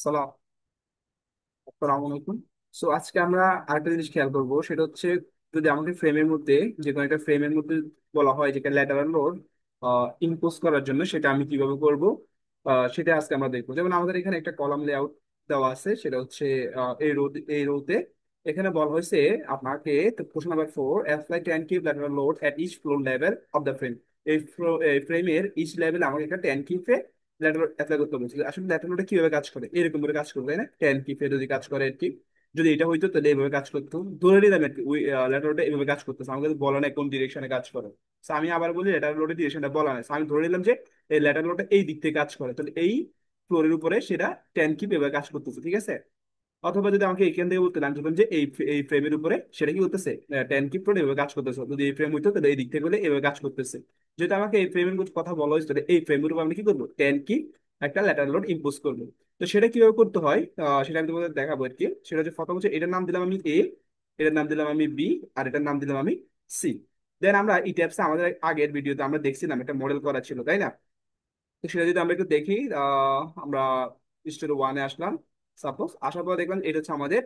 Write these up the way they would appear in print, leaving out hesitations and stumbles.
সালাম আসসালামু আলাইকুম। সো আজকে আমরা আরেকটা জিনিস খেয়াল করবো, সেটা হচ্ছে যদি আমাকে ফ্রেমের মধ্যে, যে কোনো একটা ফ্রেমের মধ্যে বলা হয় যেটা ল্যাটারাল লোড ইম্পোজ করার জন্য, সেটা আমি কিভাবে করব সেটা আজকে আমরা দেখবো। যেমন আমাদের এখানে একটা কলাম লেআউট দেওয়া আছে, সেটা হচ্ছে এই রোতে এখানে বলা হয়েছে আপনাকে, question number 4, apply 10 cube lateral load at each floor level of the frame. এই ফ্রেমের ইচ লেভেলে আমাকে একটা 10 কিউবে ল্যাটারাল অ্যাপ্লাই করতে বলছি। আসলে ল্যাটারালটা কিভাবে কাজ করে, এরকম করে কাজ করবে, তাই না? 10 কিউবে যদি কাজ করে আর কি, যদি এটা হইতো তাহলে এইভাবে কাজ করতো। ধরে নিলাম আর কি ওই ল্যাটারালটা এইভাবে কাজ করতেছে, আমাকে তো বলা নাই কোন ডিরেকশনে কাজ করে। So আমি আবার বলি ল্যাটারাল লোডের ডিরেকশনটা বলা নাই। So আমি ধরে নিলাম যে এই ল্যাটারাল লোডটা এই দিক থেকে কাজ করে, তাহলে এই ফ্লোরের উপরে সেটা 10 কিউব এভাবে কাজ করতেছে, ঠিক আছে? অথবা যদি আমাকে এখান থেকে বলতে আমি যে এই ফ্রেমের উপরে সেটা কি করতেছে, 10 কিপ করে এভাবে কাজ করতেছে। যদি এই ফ্রেম হইতো তাহলে এই দিক থেকে হলে এভাবে কাজ করতেছে। যেহেতু আমাকে এই ফ্রেমের কথা বলা হয়েছে, তাহলে এই ফ্রেমের উপর আমি কি করবো, 10 কি একটা ল্যাটারাল লোড ইম্পোজ করবো। তো সেটা কিভাবে করতে হয় সেটা আমি তোমাদের দেখাবো আর কি। সেটা হচ্ছে প্রথম হচ্ছে এটার নাম দিলাম আমি এ, এটার নাম দিলাম আমি বি, আর এটার নাম দিলাম আমি সি। দেন আমরা এই ট্যাপসে আমাদের আগের ভিডিওতে আমরা দেখছিলাম একটা মডেল করা ছিল, তাই না? তো সেটা যদি আমরা একটু দেখি, আমরা স্টোরি ওয়ানে আসলাম। সাপোজ আসার পর দেখলাম এটা হচ্ছে আমাদের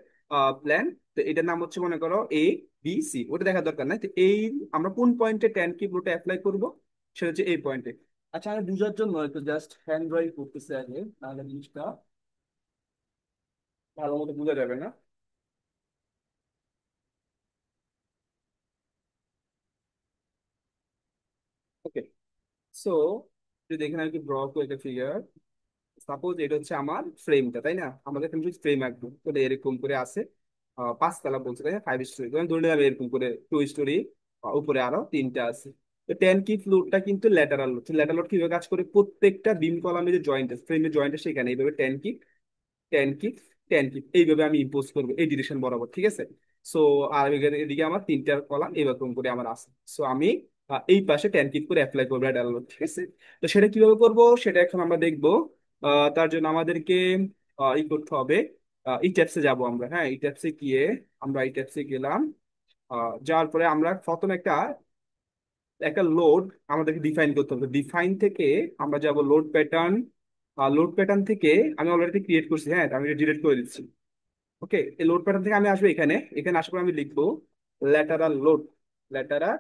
প্ল্যান। তো এটার নাম হচ্ছে মনে করো এ বি সি, ওটা দেখার দরকার নাই। তো এই আমরা কোন পয়েন্টে ট্যান কিপ ওটা অ্যাপ্লাই করবো, সেটা হচ্ছে এই পয়েন্টে। আচ্ছা, আমি বুঝার জন্য একটু জাস্ট হ্যান্ড ড্রয়িং করতেছি আগে, তাহলে জিনিসটা ভালো মতো বোঝা যাবে না। ওকে, সো যদি এখানে আর কি ড্র করে একটা ফিগার, সাপোজ এটা হচ্ছে আমার ফ্রেমটা, তাই না? আমাদের এখানে যদি ফ্রেম আঁকবো তাহলে এরকম করে আছে, পাঁচতলা বলছে, তাই না? 5 স্টোরি, ধরে নিলাম এরকম করে 2 স্টোরি, উপরে আরো তিনটা আছে। তো 10 কি ফ্লোরটা কিন্তু ল্যাটারাল লোড। ল্যাটারাল লোড কিভাবে কাজ করে, প্রত্যেকটা বিম কলামে যে জয়েন্ট আছে, ফ্রেমের জয়েন্ট আছে, সেখানে এইভাবে 10 কি 10 কি 10 কি এইভাবে আমি ইম্পোজ করবো এই ডিরেকশন বরাবর, ঠিক আছে? সো আর এদিকে আমার তিনটা কলাম এরকম করে আমার আছে। সো আমি এই পাশে 10 কি করে অ্যাপ্লাই করবো ল্যাটারাল লোড, ঠিক আছে? তো সেটা কিভাবে করবো সেটা এখন আমরা দেখবো। তার জন্য আমাদেরকে ই করতে হবে, এই ট্যাপসে যাবো আমরা। হ্যাঁ, এই ট্যাপসে গিয়ে আমরা এই ট্যাপসে গেলাম। যাওয়ার পরে আমরা প্রথমে একটা একটা লোড আমাদেরকে ডিফাইন করতে হবে। ডিফাইন থেকে আমরা যাব লোড প্যাটার্ন। লোড প্যাটার্ন থেকে আমি অলরেডি ক্রিয়েট করছি, হ্যাঁ, আমি ডিলিট করে দিচ্ছি। ওকে, এই লোড প্যাটার্ন থেকে আমি আসবো এখানে, এখানে আসার পর আমি লিখবো ল্যাটারাল লোড। ল্যাটারাল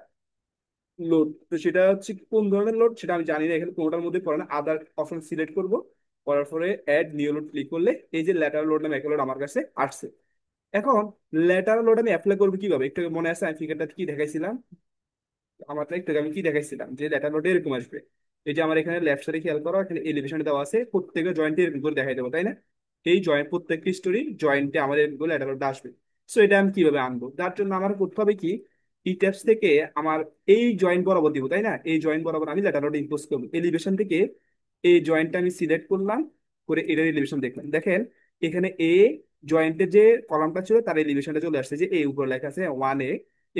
লোড, তো সেটা হচ্ছে কোন ধরনের লোড সেটা আমি জানি না, এখানে কোনোটার মধ্যে পড়ে না। আদার অপশন সিলেক্ট করব, করার পরে অ্যাড নিউ লোড ক্লিক করলে এই যে ল্যাটারাল লোড নামে একটা লোড আমার কাছে আসছে। এখন ল্যাটারাল লোড আমি অ্যাপ্লাই করবো কিভাবে, একটু মনে আছে আমি ফিগারটা কি দেখাইছিলাম? আমার একটু আগে আমি কি দেখাইছিলাম যে ল্যাটারাল লোড এরকম আসবে। এই যে আমার এখানে লেফট সাইডে খেয়াল করো, এখানে এলিভেশন দেওয়া আছে, প্রত্যেকের জয়েন্টে এরকম করে দেখাই দেবো, তাই না? এই জয়েন্ট প্রত্যেকটি স্টোরি জয়েন্টে আমাদের এরকম করে ল্যাটারাল লোড আসবে। সো এটা আমি কিভাবে আনবো, তার জন্য আমার করতে হবে কি, এই ট্যাবস থেকে আমার এই জয়েন্ট বরাবর দিব, তাই না? এই জয়েন্ট বরাবর আমি ল্যাটারাল লোড ইম্পোজ করবো। এলিভেশন থেকে এই জয়েন্টটা আমি সিলেক্ট করলাম, করে এটার এলিভেশন দেখলাম, দেখেন এখানে এ জয়েন্টের যে কলামটা ছিল তার এলিভেশনটা চলে আসছে, যে এ উপরে লেখা আছে 1A,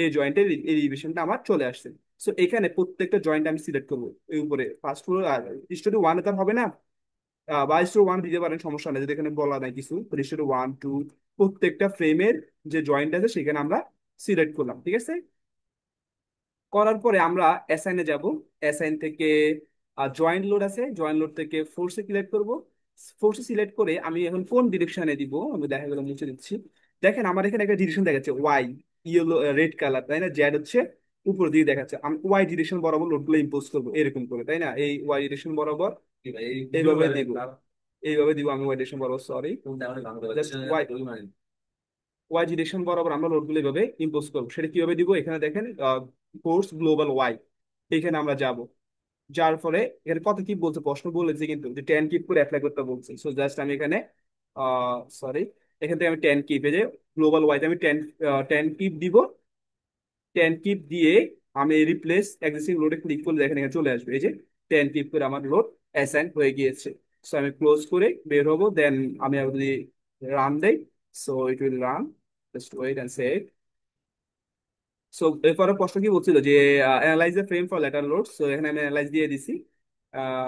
এই জয়েন্টের এলিভেশনটা আমার চলে আসছে। সো এখানে প্রত্যেকটা জয়েন্ট আমি সিলেক্ট করবো। এই উপরে ফার্স্ট ফ্লোর, আর স্টোরি ওয়ানে তার হবে না, বা স্টোরি ওয়ান দিতে পারেন, সমস্যা নেই, যদি এখানে বলা নাই কিছু। তো স্টোরি 1 2 প্রত্যেকটা ফ্রেমের যে জয়েন্ট আছে সেখানে আমরা সিলেক্ট করলাম, ঠিক আছে? করার পরে আমরা অ্যাসাইনে যাব। অ্যাসাইন থেকে জয়েন্ট লোড আছে, জয়েন্ট লোড থেকে ফোর্সে সিলেক্ট করব। ফোর্সে সিলেক্ট করে আমি এখন কোন ডিরেকশনে দিব আমি দেখা গেল মুছে দিচ্ছি। দেখেন আমার এখানে একটা ডিরেকশন দেখাচ্ছে ওয়াই, ইয়েলো রেড কালার, তাই না? জেড হচ্ছে উপর দিকে দেখাচ্ছে। আমি ওয়াই ডিরেকশন বরাবর লোডগুলো ইম্পোজ করবো এরকম করে, তাই না? এই ওয়াই ডিরেকশন বরাবর এইভাবে দিব, এইভাবে দিব আমি ওয়াই ডিরেকশন বরাবর, sorry, just Y, Y direction বরাবর আমরা লোডগুলো এভাবে ইম্পোজ করবো। সেটা কিভাবে দিব, এখানে দেখেন ফোর্স গ্লোবাল ওয়াই, এখানে আমরা যাব। যার ফলে এখানে কত কি বলছে, প্রশ্ন বলেছে কিন্তু যে 10 কিপ করে অ্যাপ্লাই করতে বলছে। সো জাস্ট আমি এখানে সরি, এখান থেকে আমি 10 কিপ, এই যে গ্লোবাল ওয়াইতে আমি 10 কিপ দিব। 10 কিপ দিয়ে আমি রিপ্লেস এক্সিস্টিং লোডে ক্লিক করলে দেখেন এখানে চলে আসবে, এই যে 10 কিপ করে আমার লোড অ্যাসাইন হয়ে গিয়েছে। সো আমি ক্লোজ করে বের হবো, দেন আমি আবার যদি রান দেই, so it will run, just wait and save. So এরপরে প্রশ্ন কি বলছিল যে analyse the frame for lateral load. So এখানে আমি অ্যানালাইজ দিয়ে দিছি,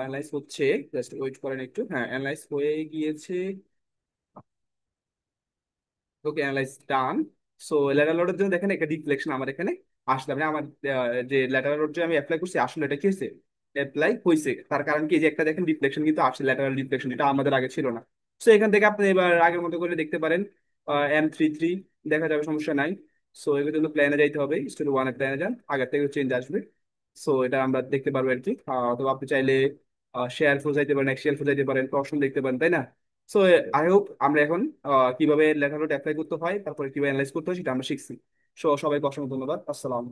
অ্যানালাইজ হচ্ছে, জাস্ট ওয়েট করেন একটু। হ্যাঁ, অ্যানালাইজ হয়ে গিয়েছে। ওকে, অ্যানালাইজ ডান। সো ল্যাটারাল লোডের জন্য দেখেন একটা ডিফ্লেকশন আমার এখানে আসলে, মানে আমার যে ল্যাটারাল লোড যে আমি অ্যাপ্লাই করছি আসলে এটা কি হয়েছে, অ্যাপ্লাই হয়েছে। তার কারণ কি, এই যে একটা দেখেন ডিফ্লেকশন কিন্তু আসছে, ল্যাটারাল ডিফ্লেকশন, এটা আমাদের আগে ছিল না। সো এখান থেকে আপনি এবার আগের মতো করে দেখতে পারেন M33 দেখা যাবে, সমস্যা নাই। সো এগুলো জন্য প্ল্যানে যাইতে হবে, স্টোরি ওয়ানের প্ল্যানে যান, আগের থেকে চেঞ্জ আসবে। সো এটা আমরা দেখতে পারবো আর কি। অথবা আপনি চাইলে শেয়ার ফোর যাইতে পারেন, এক্সেল ফোর যাইতে পারেন, অপশন দেখতে পারেন, তাই না? সো আই হোপ আমরা এখন কিভাবে লেখাটা অ্যাপ্লাই করতে হয়, তারপরে কিভাবে অ্যানালাইজ করতে হয় সেটা আমরা শিখছি। সো সবাইকে অসংখ্য ধন্যবাদ। আসসালাম।